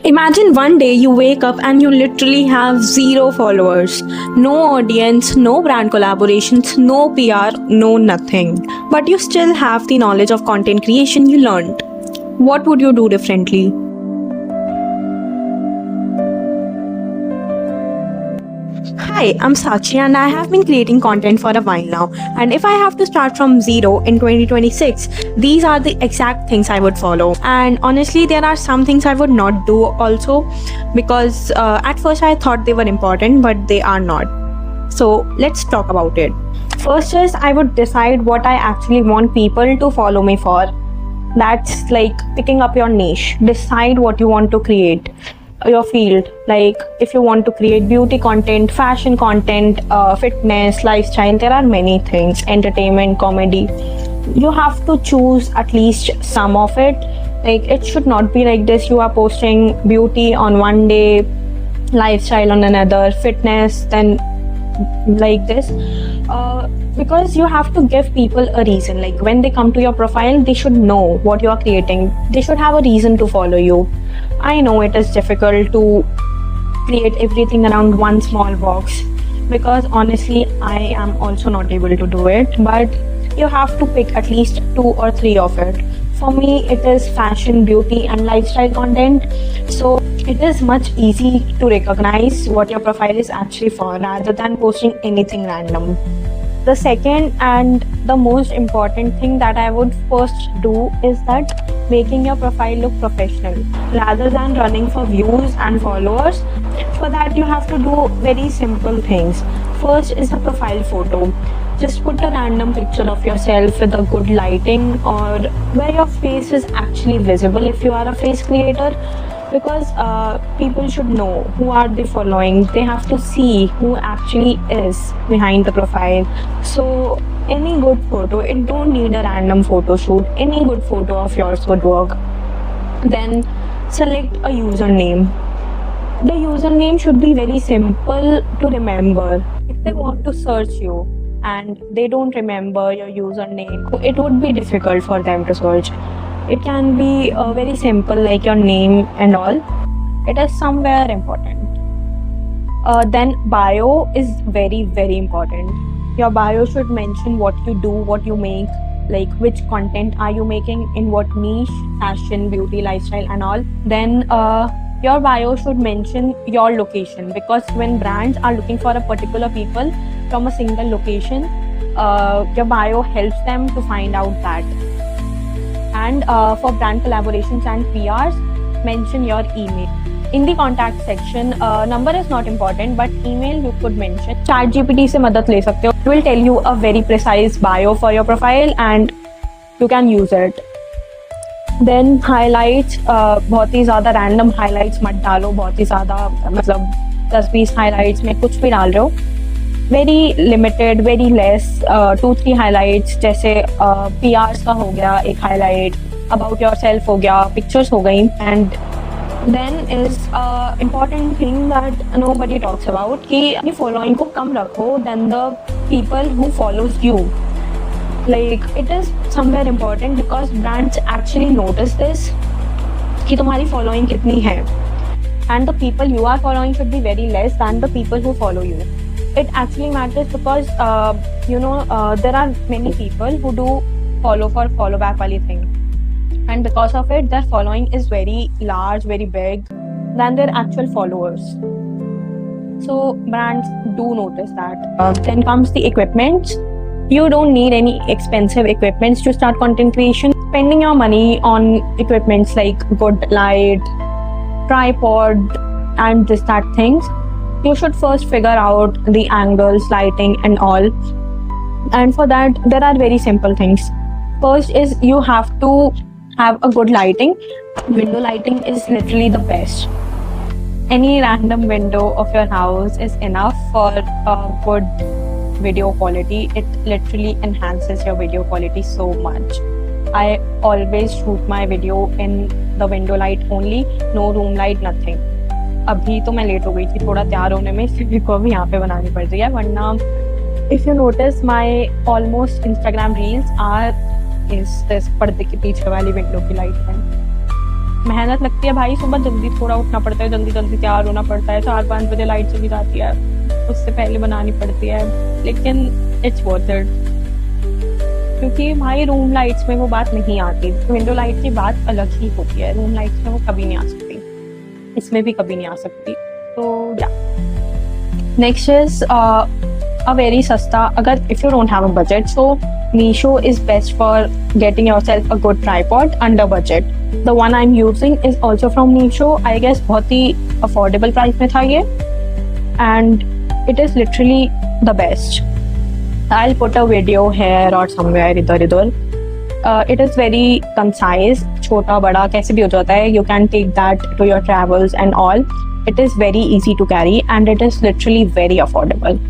Imagine one day you wake up and you literally have zero followers, no audience, no brand collaborations, no PR, no nothing. But you still have the knowledge of content creation you learned. What would you do differently? Hi, I'm Sakshi and I have been creating content for a while now. And if I have to start from zero in 2026, these are the exact things I would follow. And honestly, there are some things I would not do also because at first I thought they were important, but they are not. So let's talk about it. First is I would decide what I actually want people to follow me for. That's like picking up your niche. Decide what you want to create. Your field, like if you want to create beauty content, fashion content, fitness, lifestyle, there are many things, entertainment, comedy. You have to choose at least some of it. Like it should not be like this, you are posting beauty on one day, lifestyle on another, fitness then like this, because you have to give people a reason. Like when they come to your profile, they should know what you are creating, they should have a reason to follow you. I know it is difficult to create everything around one small box because honestly I am also not able to do it, but you have to pick at least 2 or 3 of it. For me it is fashion, beauty and lifestyle content, so it is much easy to recognize what your profile is actually for rather than posting anything random. The second and the most important thing that I would first do is that making your profile look professional rather than running for views and followers. For that you have to do very simple things. First is a profile photo. Just put a random picture of yourself with a good lighting or where your face is actually visible if you are a face creator, because people should know who are they following. They have to see who actually is behind the profile. So any good photo, it don't need a random photo shoot, any good photo of yours would work. Then select a username. The username should be very simple to remember. If they want to search you and they don't remember your username, it would be difficult for them to search. It can be very simple, like your name and all. It is somewhere important. Then bio is very important. Your bio should mention what you do, what you make, like which content are you making, in what niche, fashion, beauty, lifestyle and all. Then your bio should mention your location, because when brands are looking for a particular people from a single location, your bio helps them to find out that. And for brand collaborations and PRs, mention your email. In the contact section, number is not important, but email you could mention. ChatGPT से मदद ले सकते हो. It will tell you a very precise bio for your profile and you can use it. Then highlights, बहुत ही ज़्यादा random highlights मत डालो, बहुत ही ज़्यादा मतलब 10-20 highlights में कुछ भी डाल रहे हो. Very limited, very less, 2-3 highlights, जैसे PRs का हो गया एक हाईलाइट, अबाउट योर सेल्फ हो गया, पिक्चर्स हो गई. And then is important thing that nobody talks about कि अपनी फॉलोइंग को कम रखो then the people who follows you. Like it is somewhere important because brands actually notice this कि तुम्हारी फॉलोइंग कितनी है, and the people you are following should be very less than the people who follow you. It actually matters because there are many people who do follow for follow back wali thing, and because of it their following is very large, very big than their actual followers. So brands do notice that. Then comes the equipment. You don't need any expensive equipments to start content creation. Spending your money on equipments like good light, tripod and that things, you should first figure out the angles, lighting and all. And for that there are very simple things. First is you have to have a good lighting. Window lighting is literally the best. Any random window of your house is enough for a good video quality. It literally enhances your video quality so much. I always shoot my video in the window light only, no room light, nothing. अभी तो मैं late हो गई थी थोड़ा तैयार होने में, इसलिए को अभी यहाँ पे बनानी पड़ रही है, वरना if you notice my almost Instagram reels are इस पर्दे के पीछे वाली विंडो की लाइट में. मेहनत लगती है भाई, सुबह जल्दी थोड़ा उठना पड़ता है, जल्दी जल्दी तैयार होना पड़ता है, 4-5 बजे लाइट चली जाती है, उससे पहले बनानी पड़ती है, लेकिन इट्स वर्थ इट, क्योंकि भाई रूम लाइट्स में वो बात नहीं आती, विंडो लाइट की बात अलग ही होती है, रूम लाइट्स में वो कभी नहीं आ सकती, इसमें भी कभी नहीं आ सकती। तो या नेक्स्ट इज a very सस्ता, अगर if you don't have a budget, so Meesho is best for getting yourself a good tripod under budget. The one I'm using is also from Meesho. I guess बहुत ही affordable price में था ये, and it is literally the best. I'll put a video here or somewhere इधर. It is very concise, छोटा बड़ा कैसे भी हो जाता है. You can take that to your travels and all. It is very easy to carry and it is literally very affordable.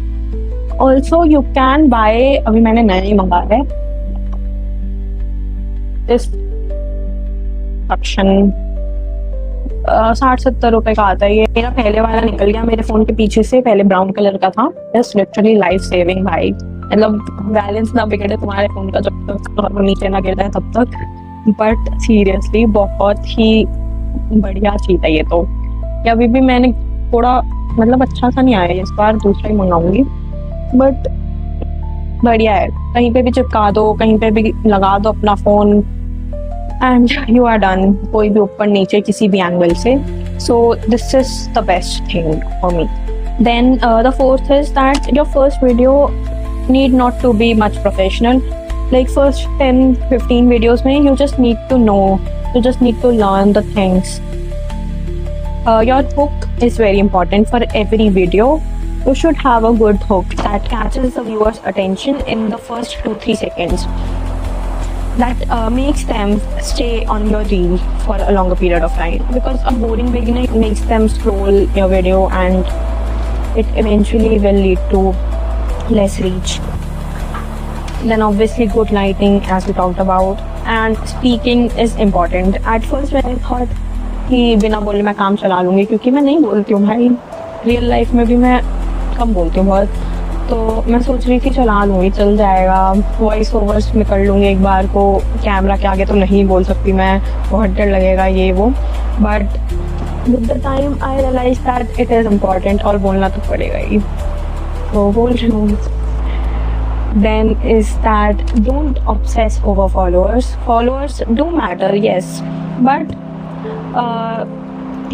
Also you can buy, अभी मैंने नया ही मंगाया है, this option 60-70 रुपए का आता है ये। मेरा पहले वाला निकल गया मेरे फोन के पीछे से, पहले ब्राउन कलर का था। Just literally life saving भाई, मतलब बैलेंस ना बिगड़े तुम्हारे फोन का जब तक नीचे ना गिर जाए तब तक, बट सीरियसली बहुत ही बढ़िया चीज है ये। तो अभी भी मैंने थोड़ा मतलब अच्छा सा नहीं आया, इस बार दूसरा ही मंगाऊंगी, बट बढ़िया है, कहीं पे भी चिपका दो, कहीं पे भी लगा दो अपना phone and you are done, कोई भी ऊपर नीचे किसी भी एंगल से। So this is the best thing for me. Then the fourth is that your first video need not to be much professional, like first 10-15 videos में you just need to know, you just need to learn the things. Your hook is very important for every video. You should have a good hook that catches the viewer's attention in the first 2-3 seconds. That makes them stay on your reel for a longer period of time. Because a boring beginner makes them scroll your video and it eventually will lead to less reach. Then obviously good lighting, as we talked about, and speaking is important. At first when I thought कि बिना बोले मैं काम चला लूँगी, क्योंकि मैं नहीं बोलती हूँ भाई, रियल लाइफ में भी मैं कम बोलती हूँ बहुत, तो मैं सोच रही थी चला लूँगी, चल जाएगा, वॉइस ओवर्स में कर लूँगी एक बार को, कैमरा के आगे तो नहीं बोल सकती मैं, बहुत डर लगेगा ये वो, but with the time I realize that it is important और बोलना तो पड़ेगा ही, तो बोल रही हूँ। Then is that don't obsess over followers. Followers do matter, yes, but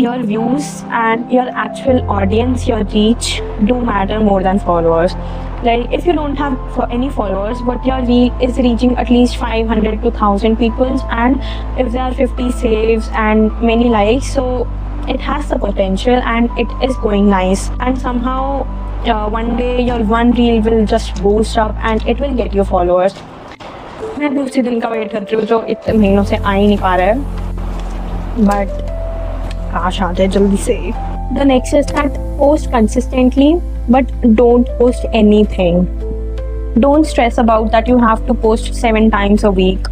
your views and your actual audience, your reach do matter more than followers. Like if you don't have any followers but your reel is reaching at least 500 to 1000 people, and if there are 50 saves and many likes, so it has the potential and it is going nice, and somehow one day your one reel will just boost up and it will get you followers. मैं भी उसी दिन का wait कर रही हूँ जो इतने महीनों से आ ही नहीं पा रहा है, but काश आ जाए जल्दी से। The next is that post consistently, but don't post anything. Don't stress about that you have to post 7 times a week.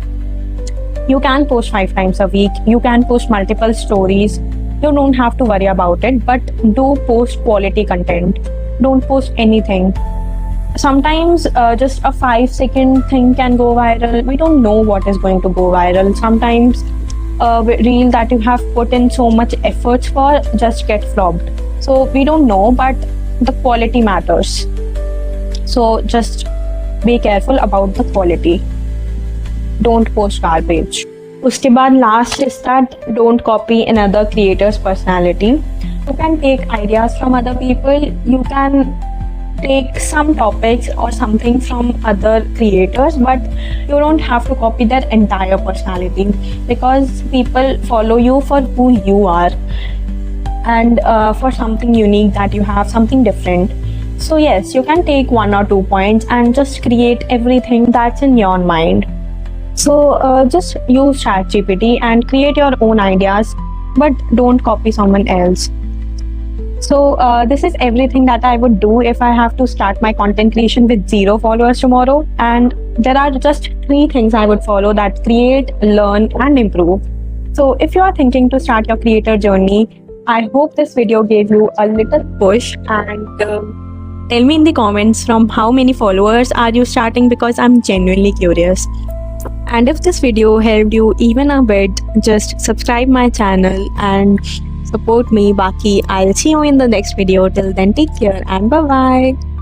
You can post 5 times a week. You can post multiple stories. You don't have to worry about it, but do post quality content. Don't post anything. Sometimes just a 5-second thing can go viral. We don't know what is going to go viral. Sometimes a reel that you have put in so much efforts for just get flopped. So we don't know, but the quality matters. So just be careful about the quality. Don't post garbage. उसके बाद last is that don't copy another creator's personality. You can take ideas from other people. You can take some topics or something from other creators, but you don't have to copy their entire personality, because people follow you for who you are and for something unique that you have, something different. So yes, you can take 1 or 2 points and just create everything that's in your mind. So just use ChatGPT and create your own ideas, but don't copy someone else. So this is everything that I would do if I have to start my content creation with 0 followers tomorrow. And there are just 3 things I would follow that create, learn and improve. So if you are thinking to start your creator journey, I hope this video gave you a little push, and tell me in the comments from how many followers are you starting, because I'm genuinely curious. And if this video helped you even a bit, just subscribe my channel and support me. Baki, I'll see you in the next video. Till then, take care and bye bye.